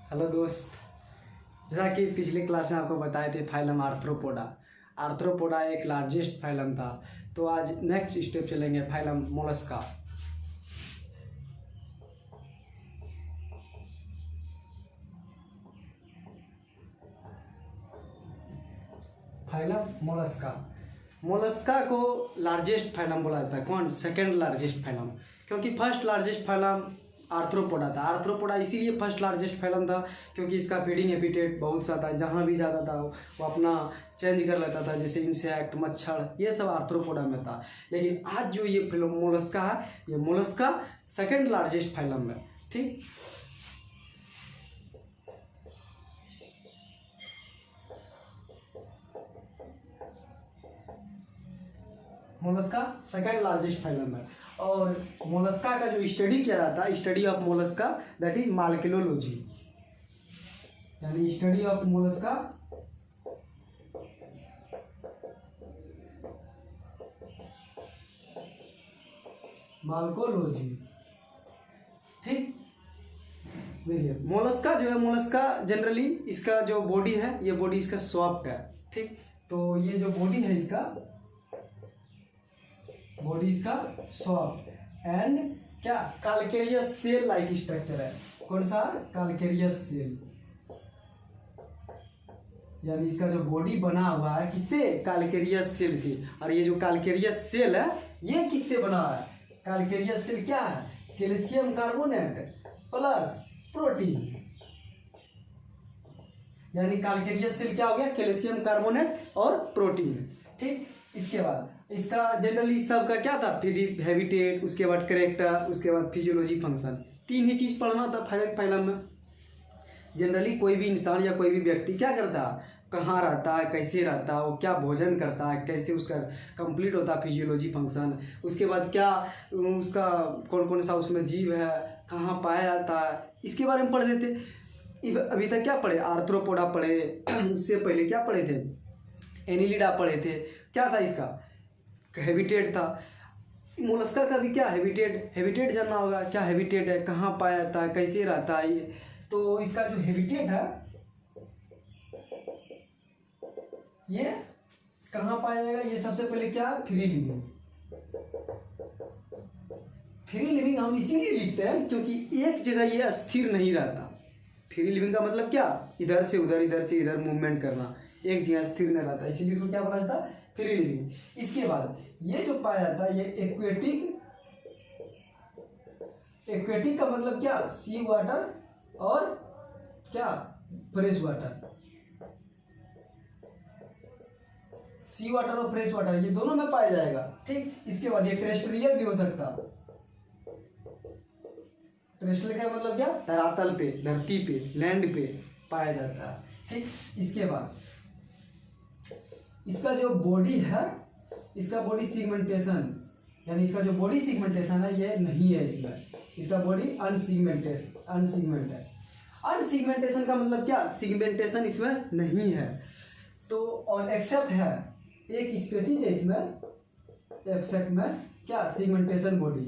Hello दोस्त। जैसा कि पिछले क्लास में आपको बताए थे फाइलम आर्थ्रोपोडा। आर्थ्रोपोडा एक लार्जेस्ट फाइलम था। तो आज नेक्स्ट स्टेप चलेंगे phylum Mollusca. Phylum Mollusca. Mollusca को लार्जेस्ट फाइलम बोला जाता है। कौन? सेकेंड लार्जेस्ट फाइलम, क्योंकि फर्स्ट लार्जेस्ट फाइलम आर्थ्रोपोडा था। आर्थ्रोपोडा इसीलिए फर्स्ट लार्जेस्ट फाइलम था क्योंकि इसका फीडिंग हैबिटेट बहुत सा था। जहाँ भी जाता था वो अपना चेंज कर लेता था, जैसे इंसेक्ट, मच्छर, ये सब आर्थ्रोपोडा में था। लेकिन आज जो ये फिल्म मोलस्का है, ये मोलस्का सेकेंड लार्जेस्ट फाइलम है। ठीक, मोलस्का सेकेंड लार्जेस्ट फाइलम है। और मोलस्का का जो स्टडी किया जाता है, study of mollusca, that is malacology, यानी स्टडी ऑफ मोलस्का माल्कोलॉजी। ठीक, देखिए मोलस्का जो है, मोलस्का जनरली इसका जो बॉडी है, ये बॉडी इसका सॉफ्ट है। ठीक, तो ये जो बॉडी है इसका, बॉडी इसका सॉफ्ट एंड क्या कैल्केरियस सेल लाइक स्ट्रक्चर है। कौन सा? कैल्केरियस सेल, यानी इसका जो बॉडी बना हुआ है किससे? कैल्केरियस सेल से। और ये जो कैल्केरियस सेल है ये किससे बना है? कैल्केरियस सेल क्या है? कैल्शियम कार्बोनेट प्लस प्रोटीन, यानी कैल्केरियस सेल क्या हो गया? कैल्शियम कार्बोनेट और प्रोटीन। ठीक, इसके बाद इसका जनरली सबका क्या था? हैबिटेट, उसके बाद कैरेक्टर, उसके बाद फिजियोलॉजी, फंक्शन। तीन ही चीज पढ़ना था फाइलम में। जनरली कोई भी इंसान या कोई भी व्यक्ति क्या करता है, कहाँ रहता है, कैसे रहता है, वो क्या भोजन करता है, कैसे उसका कंप्लीट होता है फिजियोलॉजी, फंक्शन। उसके बाद क्या उसका कौन कौन सा उसमें जीव है, कहाँ पाया जाता है, इसके बारे में पढ़ देते। अभी तक क्या पढ़े? आर्थ्रोपोडा पढ़े, उससे पहले क्या पढ़े थे? एनिलिडा पढ़े थे। क्या था? इसका हैबिटेट था। मोलस्का का भी क्या हैबिटेट जानना होगा। क्या हैबिटेट है, कहाँ पाया जाता है, कैसे रहता है ये। तो इसका जो हैबिटेट है ये कहाँ पाया जाएगा? ये सबसे पहले क्या? Free living. फ्री लिविंग हम इसीलिए लिखते हैं क्योंकि एक जगह ये अस्थिर नहीं रहता। फ्री लिविंग का मतलब क्या? इधर से उधर, इधर से इधर मूवमेंट करना, एक जगह स्थिर नहीं रहता, इसीलिए इसको क्या बोला जाता है? Free living. इसके बाद ये जो पाया जाता है ये एक्वेटिक। एक्वेटिक का मतलब क्या? सी वाटर और क्या? Fresh water. सी वाटर और फ्रेश वाटर ये दोनों में पाया जाएगा। ठीक, इसके बाद ये टेरेस्ट्रियल भी हो सकता है। टेरेस्ट्रियल का मतलब क्या? धरातल पे, धरती पे, लैंड पे पाया जाता है। ठीक, इसके बाद इसका जो बॉडी है, इसका बॉडी सिगमेंटेशन, यानी इसका जो बॉडी सिगमेंटेशन है ये नहीं है इसमें। इसका बॉडी अनसिगमेंट है। अनसिगमेंटेशन का मतलब क्या? सिगमेंटेशन इसमें नहीं है। तो और एक्सेप्ट है, एक स्पेसीज है इसमें, एक्सेप्ट में क्या? Segmentation body.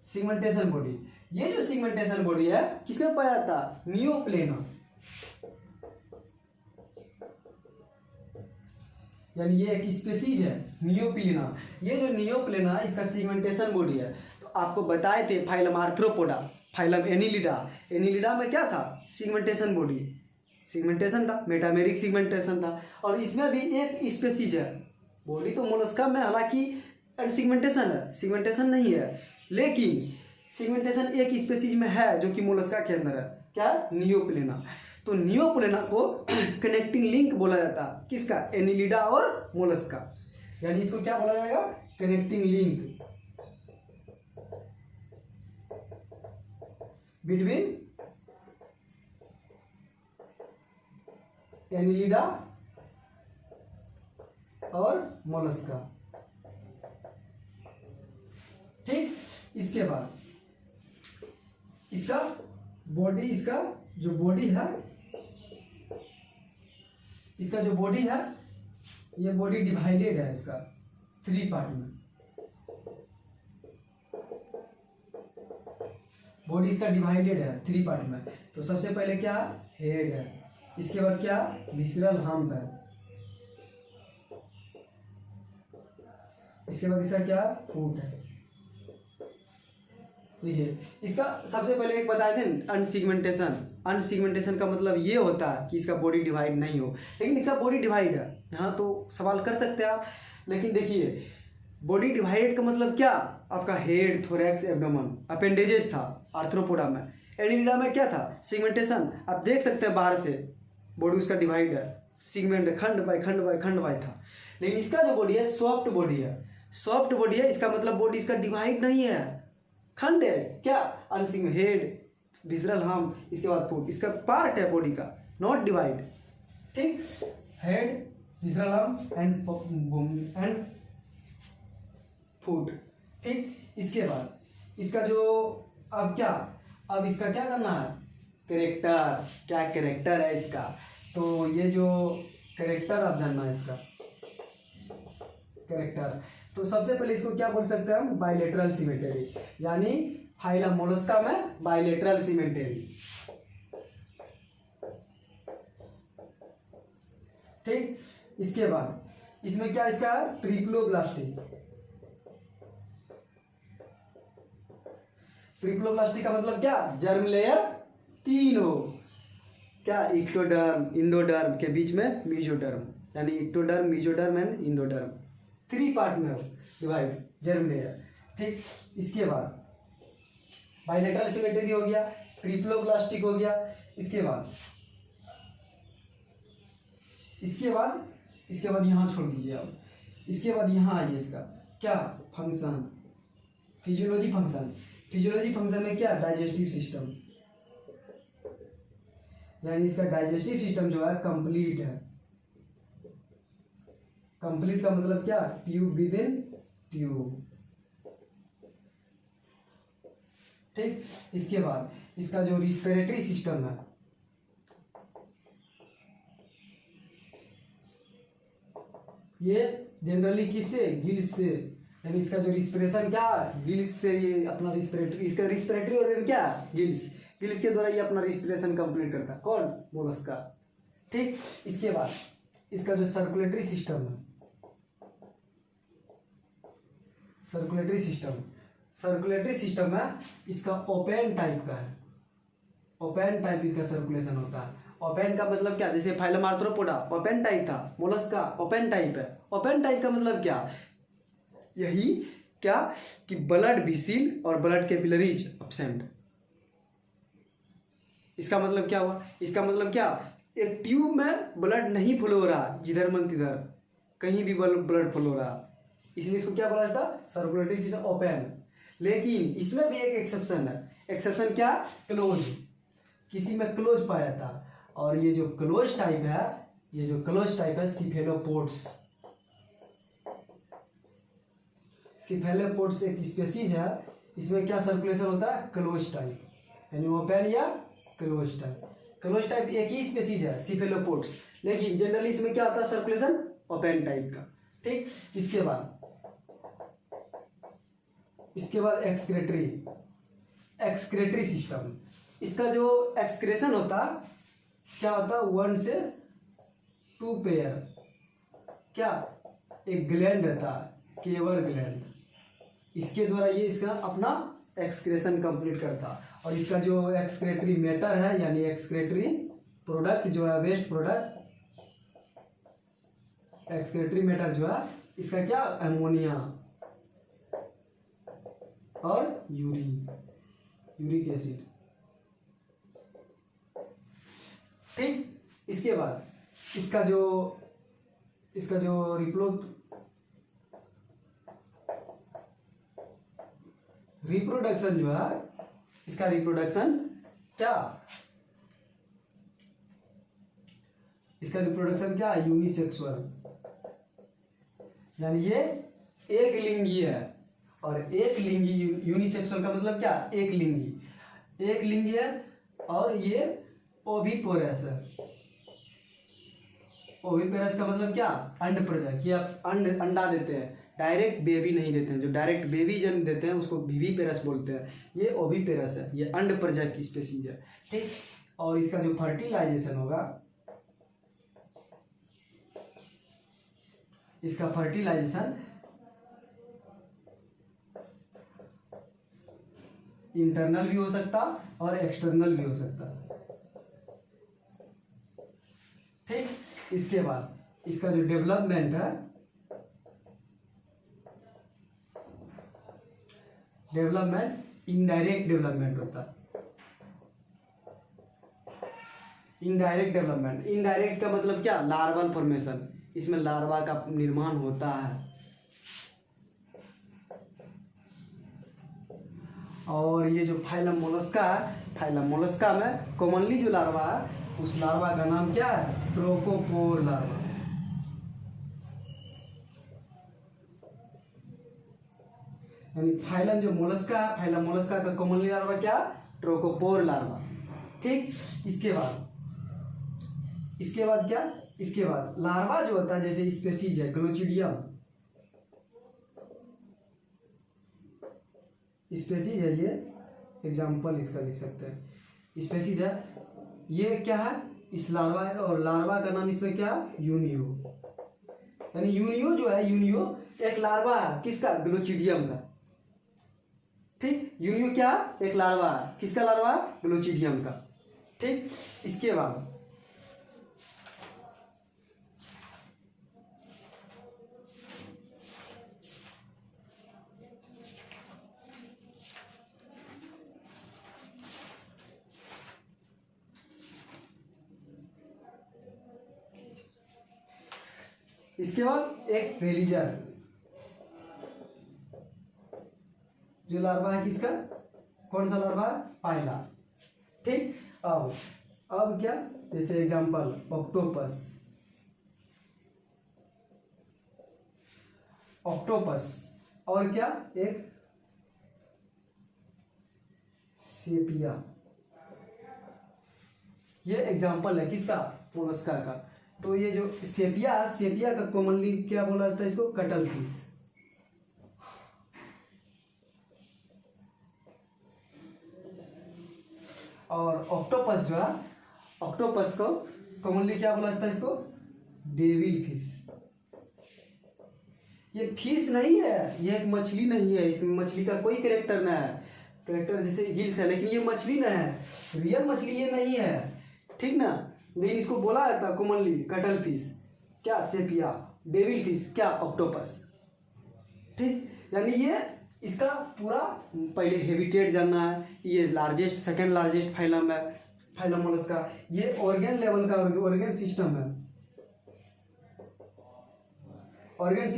सिगमेंटेशन बॉडी, ये जो सिगमेंटेशन बॉडी है किसमें पाया जाता है? नियोप्लेना, यानी ये एक स्पेसीज है नियोप्लेना। ये जो नियोप्लेना है इसका सिगमेंटेशन बॉडी है। तो आपको बताए थे phylum arthropoda, phylum Annelida. Annelida में क्या था? सिगमेंटेशन बॉडी, सिगमेंटेशन था, मेटामेरिक सिगमेंटेशन था। और इसमें भी एक स्पेसीज है। बॉडी तो मोलस्का में हालांकि सिगमेंटेशन है, सिगमेंटेशन नहीं है, लेकिन सिगमेंटेशन एक स्पेसीज में है जो कि मोलस्का के अंदर है। क्या? नियोप्लेना। तो नियोप्लेना को कनेक्टिंग लिंक बोला जाता है। किसका? एनिलिडा और मोलस्का, यानी इसको क्या बोला जाएगा? कनेक्टिंग लिंक बिटवीन एनिलिडा और मोलस्का। ठीक, इसके बाद इसका बॉडी, इसका जो बॉडी है, इसका जो बॉडी है ये बॉडी डिवाइडेड है इसका 3 पार्ट में। बॉडी इसका डिवाइडेड है 3 पार्ट में। तो सबसे पहले क्या, हेड है, इसके बाद क्या, विसरल हम्प है, इसके बाद इसका क्या, फुट है। देखिए इसका सबसे पहले एक बताए थे अनसिगमेंटेशन। अनसिगमेंटेशन का मतलब ये होता है कि इसका बॉडी डिवाइड नहीं हो, लेकिन इसका बॉडी डिवाइड है। यहाँ तो सवाल कर सकते हैं आप, लेकिन देखिए बॉडी डिवाइडेड का मतलब क्या, आपका हेड, थोरैक्स, एब्डोमेन, अपेंडेजेस था आर्थ्रोपोडा में, एनिलिडा में क्या था, सिगमेंटेशन। आप देख सकते हैं बाहर से बॉडी उसका डिवाइड है, सिगमेंट खंड बाय खंड बाय खंड बाय था। लेकिन इसका जो बॉडी है सॉफ्ट बॉडी है, सॉफ्ट बॉडी है, इसका मतलब बॉडी इसका डिवाइड नहीं है, खंड है, क्या, अनसिगमेंट, हेड, विसरल हम्प, इसके बाद फुट, इसका पार्ट है बॉडी का, नॉट डिवाइड। ठीक, head, visceral hump and foot. ठीक, इसके बाद इसका जो अब क्या, अब इसका क्या करना है, कैरेक्टर, क्या कैरेक्टर है इसका। तो ये जो कैरेक्टर आप जानना है इसका कैरेक्टर, तो सबसे पहले इसको क्या बोल सकते हैं हम, बाइलेटरल सिमेट्री, यानी फाइलम मोलस्का में बाइलेटरल सिमेट्री। ठीक, इसके बाद इसमें क्या, इसका ट्रिप्लोब्लास्टी। ट्रिप्लोब्लास्टी का मतलब क्या, जर्म लेयर 3 हो, क्या, इक्टोडर्म, इंडोडर्म के बीच में मीजोडर्म, यानी ectoderm, mesoderm and endoderm 3 part में हो डिवाइड, जर्म लेयर। ठीक, इसके बाद बाइलेटरल सिमेट्री हो गया, ट्रिप्लोब्लास्टिक हो गया। इसके बाद यहाँ छोड़ दीजिए आप, इसके बाद यहाँ आइए, इसका क्या function, physiology function. Physiology function में क्या, डाइजेस्टिव सिस्टम, यानी इसका डाइजेस्टिव सिस्टम जो है कंप्लीट है। कंप्लीट का मतलब क्या, ट्यूब विद इन ट्यूब। ठीक, इसके बाद इसका जो रिस्पिरेटरी सिस्टम है, ये जनरली किससे, गिल्स से, यानी इसका जो रिस्पिरेशन क्या, गिल्स से, ये अपना रिस्पिरेटरी, इसका रिस्पिरेटरी ऑर्गन क्या, गिल्स, गिल्स के द्वारा ये अपना रिस्पिरेशन कंप्लीट करता है, कौन, मोलस्का। ठीक, इसके बाद इसका जो सर्कुलेटरी सिस्टम है, सर्कुलेटरी सिस्टम है, इसका ओपन टाइप का है, ओपन टाइप इसका सर्कुलेशन होता है। ओपन का मतलब क्या, जैसे फाइलम आर्थ्रोपोडा ओपन टाइप था, मोलस्का ओपन टाइप है। ओपन टाइप का मतलब क्या, यही क्या कि ब्लड विसिल और ब्लड कैपिलरीज एब्सेंट। इसका मतलब क्या हुआ, इसका मतलब क्या, एक ट्यूब में ब्लड नहीं फ्लो हो रहा जिधर मन तिधर, कहीं भी ब्लड फ्लो हो रहा, इसलिए इसको क्या बोला जाता, सर्कुलेटरी सिस्टम ओपन। लेकिन इसमें भी एक एक्सेप्शन है, एक्सेप्शन क्या, क्लोज, किसी में क्लोज पाया था। और ये जो क्लोज टाइप है, ये जो क्लोज टाइप है सिफेलोपोड्स, सिफेलोपोड्स एक स्पीसीज है, इसमें क्या सर्कुलेशन होता है, क्लोज टाइप, यानी ओपन या क्लोज टाइप। क्लोज टाइप एक ही स्पीसीज है सिफेलोपोड्स, लेकिन जनरली इसमें क्या होता है, सर्कुलेशन ओपन टाइप का। ठीक, इसके बाद एक्सक्रेटरी सिस्टम। इसका जो एक्सक्रेशन होता क्या होता, 1 से 2 पेयर, क्या, एक ग्लैंड रहता है, केवर ग्लैंड, इसके द्वारा ये इसका अपना एक्सक्रेशन कंप्लीट करता। और इसका जो एक्सक्रेटरी मैटर है, यानी एक्सक्रेटरी प्रोडक्ट जो है, वेस्ट प्रोडक्ट, एक्सक्रेटरी मैटर जो है, इसका क्या, अमोनिया और यूरिक एसिड। ठीक, इसके बाद इसका जो रिप्रोडक्शन जो है, इसका रिप्रोडक्शन क्या, इसका रिप्रोडक्शन क्या, यूनिसेक्सुअल, यानी ये एक लिंगी है। और एक लिंगी, यूनिसेक्सुअल का मतलब क्या, एक लिंगी है, और ये ओविपोरस है। ओविपोरस का मतलब क्या, अंड प्रजनक, ये अंडा देते हैं, डायरेक्ट बेबी नहीं देते हैं। जो डायरेक्ट बेबी जन्म देते हैं उसको विविपेरस बोलते हैं। ये ओविपेरस है, ये अंड प्रजा की स्पेसीज है, ठीक। और इसका जो फर्टिलाइजेशन होगा, इसका फर्टिलाइजेशन इंटरनल भी हो सकता और एक्सटर्नल भी हो सकता, ठीक। इसके बाद इसका जो डेवलपमेंट है, डेवलपमेंट इनडायरेक्ट डेवलपमेंट होता है। इनडायरेक्ट डेवलपमेंट, इनडायरेक्ट का मतलब क्या, लार्वल फॉर्मेशन, इसमें लार्वा का निर्माण होता है। और ये जो फाइलम मोलस्का है, फाइलम मोलस्का में कॉमनली जो लार्वा है उस लार्वा का नाम क्या है, ट्रोकोपोर लार्वा। यानी फाइलम जो मोलस्का है, फाइलम मोलस्का का कॉमनली लार्वा क्या, ट्रोकोपोर लार्वा, ठीक। इसके बाद क्या, इसके बाद लार्वा जो होता है, जैसे स्पेसीज है क्लोचिडियम, स्पेसीज है, ये एग्जाम्पल इसका लिख सकते हैं। स्पेसीज है, ये क्या है, इस लार्वा है, और लार्वा का नाम इसमें क्या, यूनियो। यानी यूनियो जो है, यूनियो एक लार्वा है, किसका, ग्लोचिडियम का, ठीक। यूनियो क्या, एक लार्वा है, किसका लार्वा, ग्लोचिडियम का, ठीक। इसके बाद एक वेलिजर जो लार्वा है, किसका, कौन सा लार्वा, पाइला, ठीक। अब क्या, जैसे एग्जांपल ऑक्टोपस, ऑक्टोपस, और क्या, एक सेपिया, ये एग्जांपल है किसका, मोलस्का का। तो ये जो सेपिया, सेपिया का कॉमनली क्या बोला जाता है, इसको कटल फिश। और ऑक्टोपस जो है, ऑक्टोपस को कॉमनली क्या बोला जाता है, इसको डेविल फिश। ये फिश नहीं है, ये एक मछली नहीं है, इसमें मछली का कोई कैरेक्टर ना है, कैरेक्टर जैसे गिल्स है, लेकिन ये मछली ना है, रियल मछली ये नहीं है, ठीक ना। लेकिन इसको बोला जाता है कॉमनली कटल फिश, क्या, सेपिया, डेविल फिश, क्या, ऑक्टोपस, ठीक। यानी ये इसका पूरा पहले हैबिटेट जानना है। ये लार्जेस्ट, सेकंड लार्जेस्ट फाइलम है, फाइलम मोलस्का। ये ऑर्गन लेवल का ऑर्गन सिस्टम है। ऑर्गन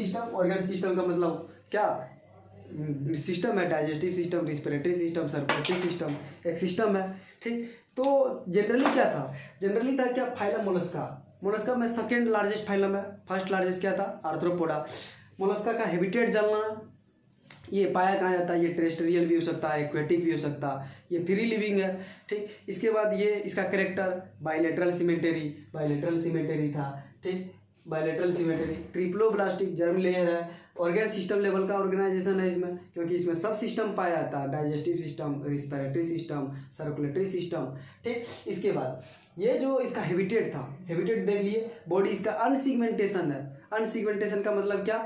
सिस्टम का मतलब क्या, सिस्टम है, digestive system, respiratory system, circulatory system, एक सिस्टम है, ठीक। तो जनरली क्या था, जनरली था क्या, फाइलम मोलस्का। मोलस्का में सेकेंड लार्जेस्ट फाइलम है, फर्स्ट लार्जेस्ट क्या था, आर्थ्रोपोडा। मोलस्का का हैबिटेट जानना, ये पाया कहाँ जाता है, ये टेरेस्ट्रियल भी हो सकता है, एक्वेटिक भी हो सकता है, ये फ्री लिविंग है, ठीक। इसके बाद ये इसका कैरेक्टर बाइलेटरल सिमेट्री था, ठीक, bilateral symmetry. Triploblastic germ layer है, ऑर्गन सिस्टम लेवल का ऑर्गेनाइजेशन है इसमें, क्योंकि इसमें सब सिस्टम पाया जाता है, digestive system, respiratory system, circulatory system, ठीक। इसके बाद ये जो इसका हैबिटेट था, हैबिटेट देख लिए। बॉडी इसका अनसिगमेंटेशन है, अनसिगमेंटेशन का मतलब क्या,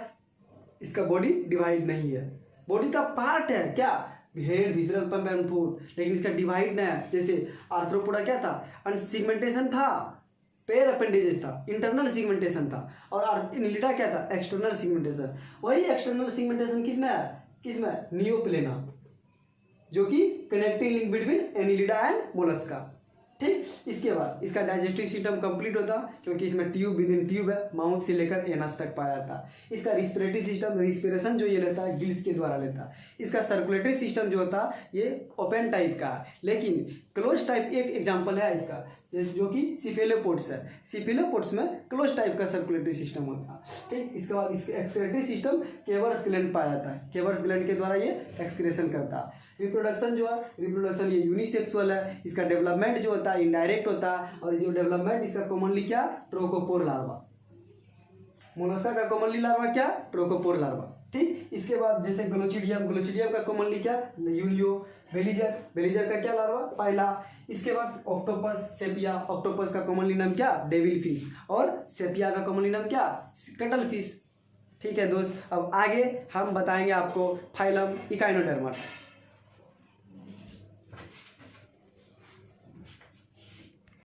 इसका बॉडी डिवाइड नहीं है, बॉडी का पार्ट है क्या, head, visceral pump and food, लेकिन इसका डिवाइड नहीं है। जैसे आर्थ्रोपोडा क्या था, अनसिगमेंटेशन था, पेयर अपेंडेजेस था, इंटरनल सिगमेंटेशन था, और एनिलिडा क्या था, एक्सटर्नल सिगमेंटेशन। वही एक्सटर्नल सिगमेंटेशन किसमें है, किसमें, नियोप्लेना, जो कि connecting link between Annelida and Mollusca, ठीक। इसके बाद इसका डाइजेस्टिव सिस्टम कंप्लीट होता, क्योंकि इसमें ट्यूब विद इन ट्यूब है, माउथ से लेकर एनस तक पाया जाता है। इसका रिस्पिरेटरी सिस्टम, रिस्पिरेशन जो ये लेता है गिल्स के द्वारा लेता है। इसका सर्कुलेटरी सिस्टम जो होता है ये ओपन टाइप का है, लेकिन क्लोज टाइप एक एग्जाम्पल है इसका, जो कि सिफेलोपोड्स है। सिफेलोपोड्स में क्लोज टाइप का सर्कुलेटरी सिस्टम होता है, ठीक। इसके बाद इसके एक्सक्रेटरी सिस्टम केवर्स ग्लैंड पाया जाता है, केवर्स ग्लैंड के द्वारा ये एक्सक्रेशन करता है। रिप्रोडक्शन जो है, रिप्रोडक्शन ये यूनिसेक्सुअल है। इसका डेवलपमेंट जो होता है इनडायरेक्ट होता है, और जो डेवलपमेंट इसका कॉमनली क्या, ट्रोकोपोर लार्वा। मोलस्का का कॉमनली लार्वा क्या, ट्रोकोपोर लार्वा। ठीक। इसके बाद जैसे ग्लोचिडियम, ग्लोचिडियम का कॉमनली क्या, यूलियो, बेलीजर, बेलीजर का क्या लार्वा, पाइला। इसके बाद ऑक्टोपस, सेपिया, ऑक्टोपस का कॉमनली नाम क्या, डेविल फिश, और सेपिया का कॉमनली नाम क्या, कटल फिश। ठीक है दोस्त, अब आगे हम बताएंगे आपको फाइलम इकाइनोडर्मा।